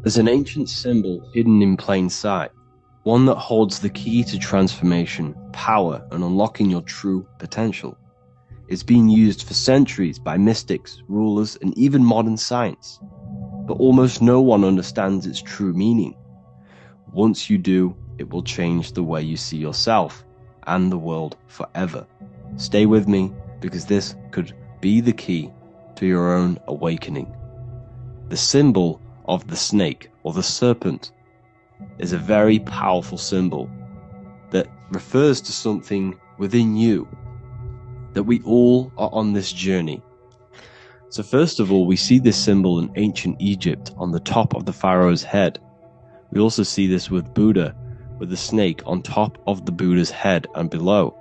There's an ancient symbol hidden in plain sight, one that holds the key to transformation, power, and unlocking your true potential. It's been used for centuries by mystics, rulers, and even modern science, but almost no one understands its true meaning. Once you do, it will change the way you see yourself and the world forever. Stay with me, because this could be the key to your own awakening. The symbol of the snake, or the serpent, is a very powerful symbol that refers to something within you, that we all are on this journey. So first of all, we see this symbol in ancient Egypt on the top of the pharaoh's head. We also see this with Buddha, with the snake on top of the Buddha's head and below.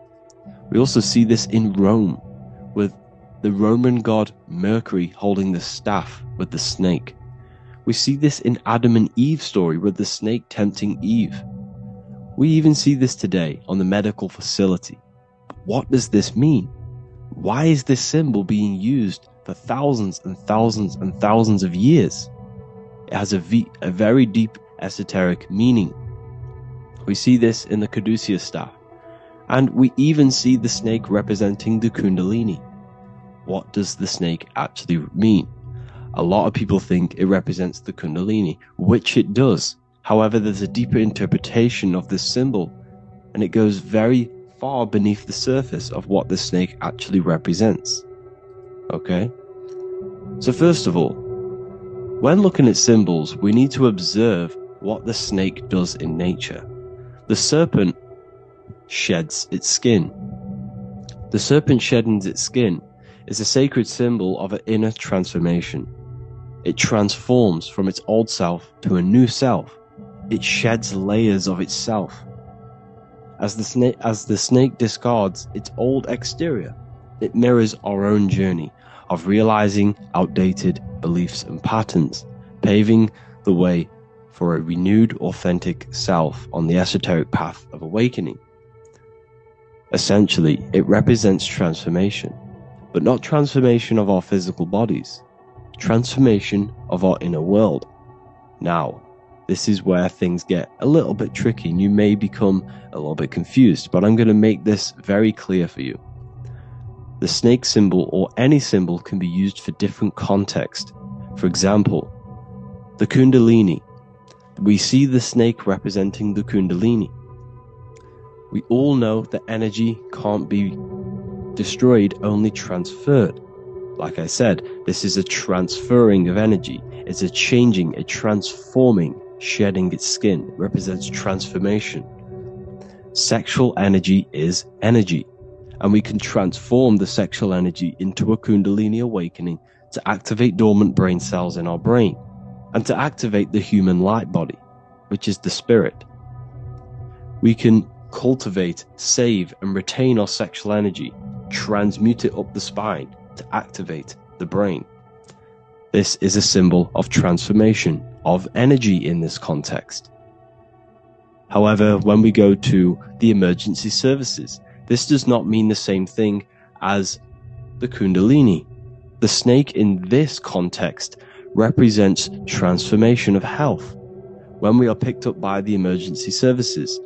We also see this in Rome, with the Roman god Mercury holding the staff with the snake. We see this in Adam and Eve's story with the snake tempting Eve. We even see this today on the medical facility. But what does this mean? Why is this symbol being used for thousands and thousands and thousands of years? It has a very deep esoteric meaning. We see this in the Caduceus staff, and we even see the snake representing the Kundalini. What does the snake actually mean? A lot of people think it represents the Kundalini, which it does. However, there's a deeper interpretation of this symbol, and it goes very far beneath the surface of what the snake actually represents. Okay? So first of all, when looking at symbols, we need to observe what the snake does in nature. The serpent sheds its skin. The serpent shedding its skin is a sacred symbol of an inner transformation. It transforms from its old self to a new self. It sheds layers of itself. As the snake discards its old exterior, it mirrors our own journey of realizing outdated beliefs and patterns, paving the way for a renewed, authentic self on the esoteric path of awakening. Essentially, it represents transformation, but not transformation of our physical bodies. Transformation of our inner world. Now, this is where things get a little bit tricky and you may become a little bit confused, but I'm going to make this very clear for you. The snake symbol, or any symbol, can be used for different contexts. For example, the Kundalini. We see the snake representing the Kundalini. We all know that energy can't be destroyed, only transferred. Like I said, this is a transferring of energy. It's a changing, a transforming, shedding its skin. It represents transformation. Sexual energy is energy, and we can transform the sexual energy into a Kundalini awakening to activate dormant brain cells in our brain, and to activate the human light body, which is the spirit. We can cultivate, save, and retain our sexual energy, transmute it up the spine, to activate the brain. This is a symbol of transformation, of energy in this context. However, when we go to the emergency services, this does not mean the same thing as the Kundalini. The snake in this context represents transformation of health. When we are picked up by the emergency services,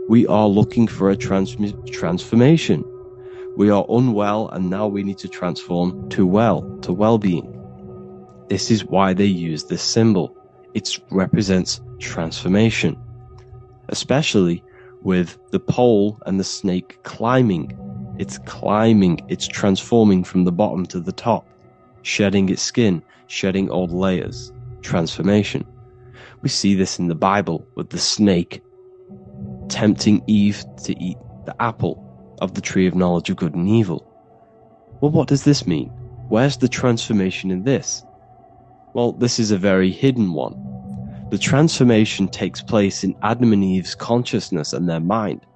we are looking for a transformation. We are unwell, and now we need to transform to well-being. This is why they use this symbol. It represents transformation, especially with the pole and the snake climbing. It's transforming from the bottom to the top, shedding its skin, shedding old layers, transformation. We see this in the Bible with the snake tempting Eve to eat the apple of the tree of knowledge of good and evil. Well, what does this mean? Where's the transformation in this? Well, this is a very hidden one. The transformation takes place in Adam and Eve's consciousness and their mind.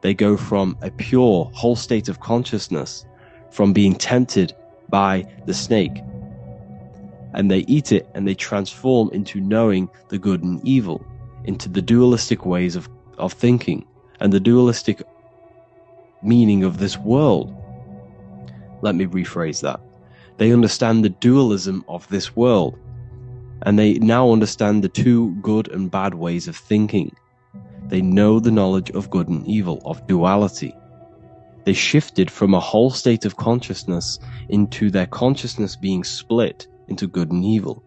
They go from a pure, whole state of consciousness, from being tempted by the snake, and they eat it and they transform into knowing the good and evil, into the dualistic ways of thinking and the dualistic meaning of this world. Let me rephrase that. They understand the dualism of this world. and they now understand the two good and bad ways of thinking. They know the knowledge of good and evil, of duality. They shifted from a whole state of consciousness into their consciousness being split into good and evil.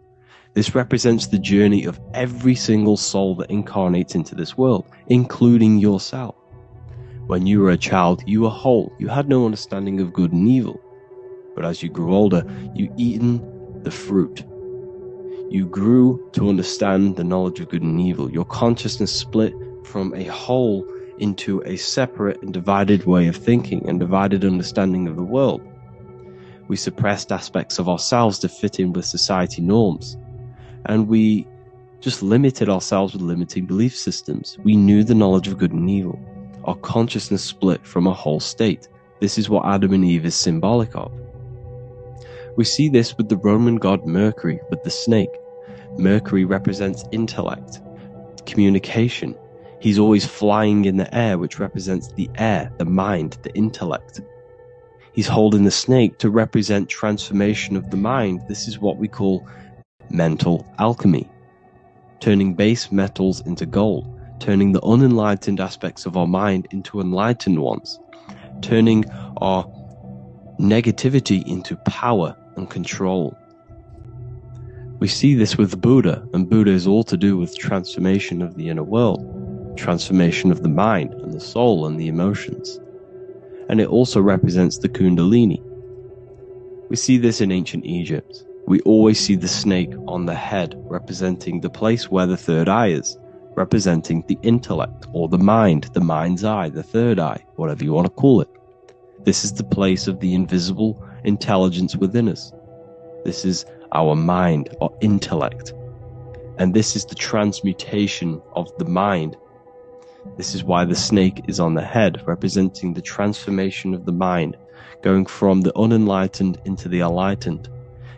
This represents the journey of every single soul that incarnates into this world, including yourself. When you were a child, you were whole. You had no understanding of good and evil. But as you grew older, you eaten the fruit. You grew to understand the knowledge of good and evil. Your consciousness split from a whole into a separate and divided way of thinking and divided understanding of the world. We suppressed aspects of ourselves to fit in with society norms. And we just limited ourselves with limiting belief systems. We knew the knowledge of good and evil. Our consciousness split from a whole state. This is what Adam and Eve is symbolic of. We see this with the Roman god Mercury, with the snake. Mercury represents intellect, communication. He's always flying in the air, which represents the air, the mind, the intellect. He's holding the snake to represent transformation of the mind. This is what we call mental alchemy. Turning base metals into gold. Turning the unenlightened aspects of our mind into enlightened ones. Turning our negativity into power and control. We see this with Buddha, and Buddha is all to do with transformation of the inner world, transformation of the mind and the soul and the emotions. And it also represents the Kundalini. We see this in ancient Egypt. We always see the snake on the head, representing the place where the third eye is, representing the intellect or the mind's eye, the third eye, whatever you want to call it. This is the place of the invisible intelligence within us. This is our mind or intellect. And this is the transmutation of the mind. This is why the snake is on the head, representing the transformation of the mind, going from the unenlightened into the enlightened,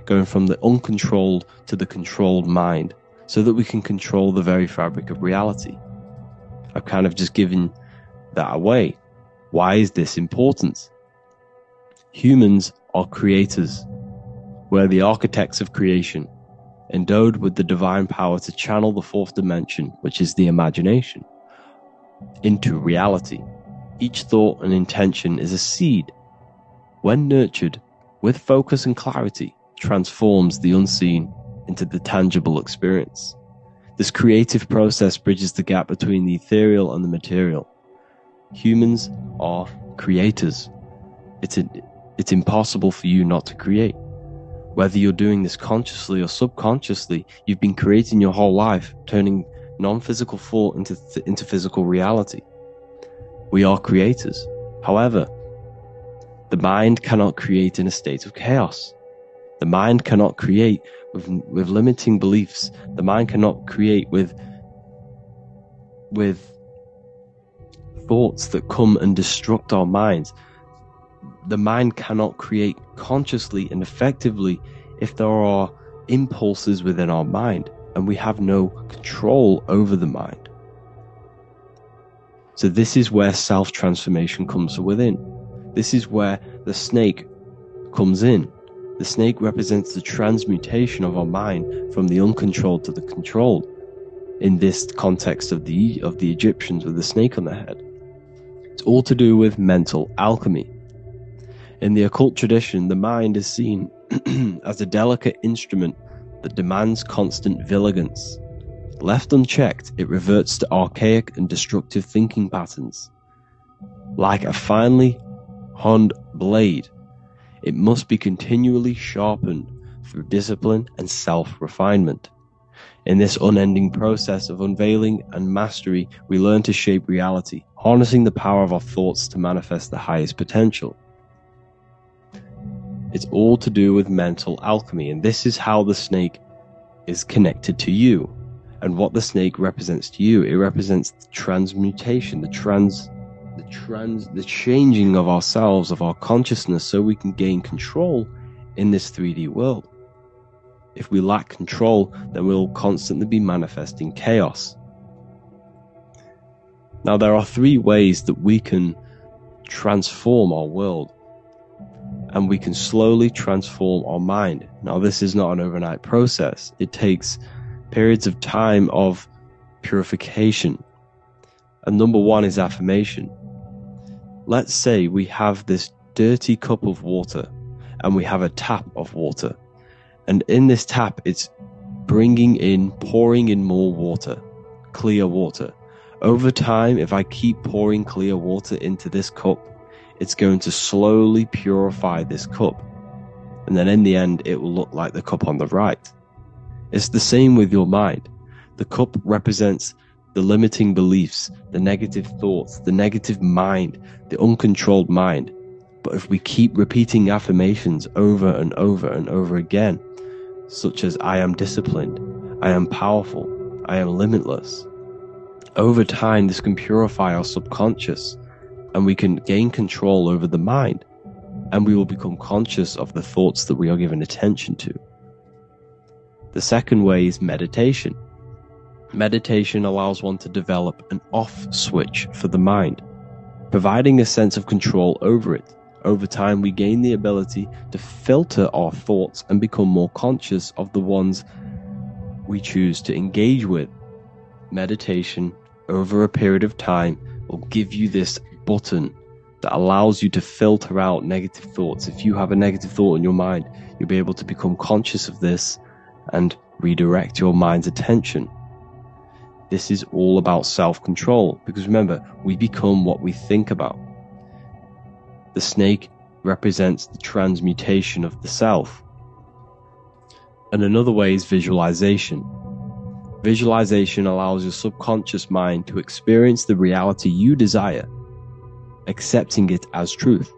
going from the uncontrolled to the controlled mind, so that we can control the very fabric of reality. I've kind of just given that away. Why is this important? Humans are creators. We're the architects of creation, endowed with the divine power to channel the fourth dimension, which is the imagination, into reality. Each thought and intention is a seed. When nurtured, with focus and clarity, transforms the unseen into the tangible experience. This creative process bridges the gap between the ethereal and the material. Humans are creators. It's impossible for you not to create. Whether you're doing this consciously or subconsciously, you've been creating your whole life, turning non-physical thought into physical reality. We are creators. However, the mind cannot create in a state of chaos. The mind cannot create with limiting beliefs. The mind cannot create with thoughts that come and destruct our minds. The mind cannot create consciously and effectively if there are impulses within our mind and we have no control over the mind. So this is where self-transformation comes within. This is where the snake comes in. The snake represents the transmutation of our mind from the uncontrolled to the controlled. In this context of the Egyptians with the snake on their head. It's all to do with mental alchemy. In the occult tradition, the mind is seen as a delicate instrument that demands constant vigilance. Left unchecked, it reverts to archaic and destructive thinking patterns. Like a finely honed blade, it must be continually sharpened through discipline and self-refinement. In this unending process of unveiling and mastery, we learn to shape reality, harnessing the power of our thoughts to manifest the highest potential. It's all to do with mental alchemy, and this is how the snake is connected to you. And what the snake represents to you, it represents the transmutation, the changing of ourselves, of our consciousness, so we can gain control in this 3D world. If we lack control, then we'll constantly be manifesting chaos. Now, there are 3 ways that we can transform our world. and we can slowly transform our mind. Now, this is not an overnight process. It takes periods of time of purification. And number one is affirmation. Let's say we have this dirty cup of water and we have a tap of water. And in this tap, it's pouring in more water, clear water. Over time, if I keep pouring clear water into this cup, it's going to slowly purify this cup. And then in the end, it will look like the cup on the right. It's the same with your mind. The cup represents the limiting beliefs, the negative thoughts, the negative mind, the uncontrolled mind. But if we keep repeating affirmations over and over and over again, such as I am disciplined, I am powerful, I am limitless, over time this can purify our subconscious and we can gain control over the mind, and we will become conscious of the thoughts that we are giving attention to. The second way is meditation. Meditation allows one to develop an off switch for the mind, providing a sense of control over it. Over time, we gain the ability to filter our thoughts and become more conscious of the ones we choose to engage with. Meditation, over a period of time, will give you this button that allows you to filter out negative thoughts. If you have a negative thought in your mind, you'll be able to become conscious of this and redirect your mind's attention. This is all about self-control, because remember, we become what we think about. The snake represents the transmutation of the self. And another way is visualization. Visualization allows your subconscious mind to experience the reality you desire, accepting it as truth.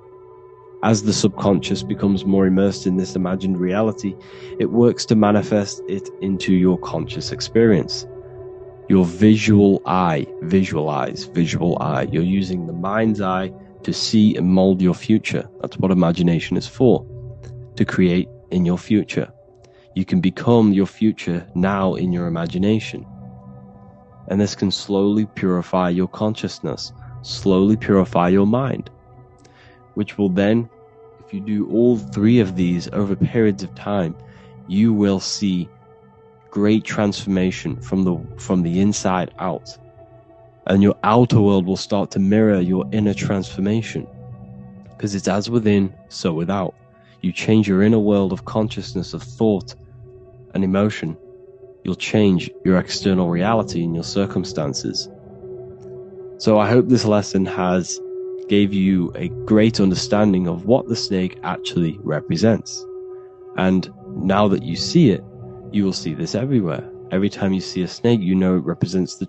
As the subconscious becomes more immersed in this imagined reality, it works to manifest it into your conscious experience. Your visual eye, visual eye. You're using the mind's eye to see and mold your future. That's what imagination is for, to create in your future. You can become your future now in your imagination. And this can slowly purify your consciousness, slowly purify your mind, which will then, if you do all three of these over periods of time, you will see great transformation from the inside out. And your outer world will start to mirror your inner transformation, because it's as within, so without. You change your inner world of consciousness, of thought and emotion, you'll change your external reality and your circumstances. So I hope this lesson has gave you a great understanding of what the snake actually represents. And now that you see it, you will see this everywhere. Every time you see a snake, you know it represents the